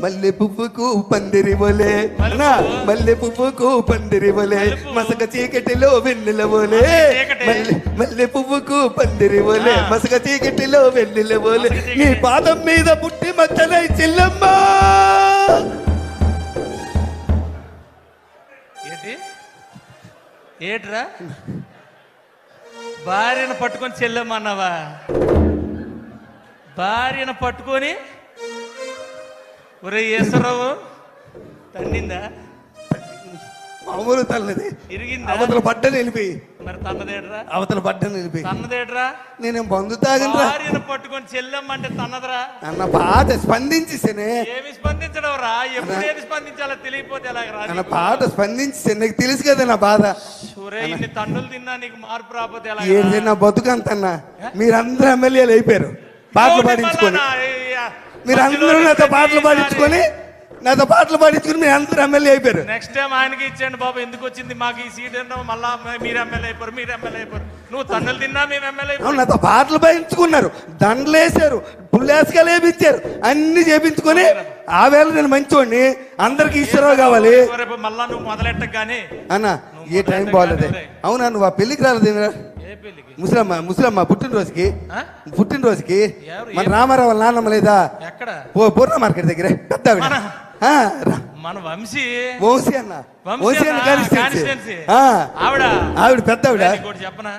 మల్లె పువ్వుకు పందిరివలే అన్నా, మల్లె పువ్వుకు పందిరివలే మసక చీకటిలో వెన్నెలవలే, మల్లె పువ్వుకు పందిరివలే మసక చీకటిలో వెన్నెలవలే, నీ పాదం మీద పుట్టి మచ్చలై చెల్లమ్మ. ఏట్రా భార్యను పట్టుకొని చెల్లెమ్మన్నావా? భార్యను పట్టుకొని ఒరే ఈశ్వరరావు తన్నిందా? మామూలు తల్లది ఇరిగిందా? అవతల పడ్డని వెళ్ళిపోయి. మరి తన్నదేట్రా? అవతల పడ్డని వెళ్ళిపోయి. తన్నదేట్రా? నేనేం బంధు తాగనరా? భార్యను పట్టుకొని చెల్లెమ్మంటే తన్నదరా? అన్న పాట స్పందించేసేనే. ఏమి స్పందించడం రా? ఎప్పుడు ఏది స్పందించాలో తెలియపోతే ఎలాగరా? అన్న పాట స్పందించేసే, నీకు తెలుసు కదా నా బాధ. ఇన్ని తన్నులు తిన్నా నీకు మార్పు రాకపోతే ఎలా? ఏంటి నా బతుకంతన్నా, మీరందరూ ఎమ్మెల్యేలు అయిపోయారు పాటలు పాడించుకొని. మీరందరూ నాతో పాటలు పాడించుకొని మీరు అందరూ ఎమ్మెల్యే అయిపోయారు. నెక్స్ట్ టైం ఆయనకి ఇచ్చేయండి బాబు, ఎందుకు వచ్చింది మాకు ఈ సీట్ అంటే మళ్ళా మీరు ఎమ్మెల్యే అయిపోరు. నువ్వు తన్నులు తిన్నా మేము ఎమ్మెల్యే అయిపోయాం. నాతో పాటలు పాడించుకున్నారు, దండలు వేసారు, పుల్లేసుగా లేపించారు, అన్ని చేపించుకొని ఆ వేళ నేను మంచోడిని, అందరికి ఈశ్వరరావు కావాలి. మళ్ళా నువ్వు మొదలెట్టగానే అన్న ఏ టైం బాగాలేదు. అవునా నువ్వు ఆ పెళ్లికి రాలేదు? ముసలమ్మ పుట్టినరోజుకి మన రామారావు నాన్నమ్మ లేదా? పూర్ణ మార్కెట్ దగ్గర పెద్ద మన వంశీ అన్న, వంశీ అన్న ఆవిడ పెద్ద ఆవిడ చెప్పనా?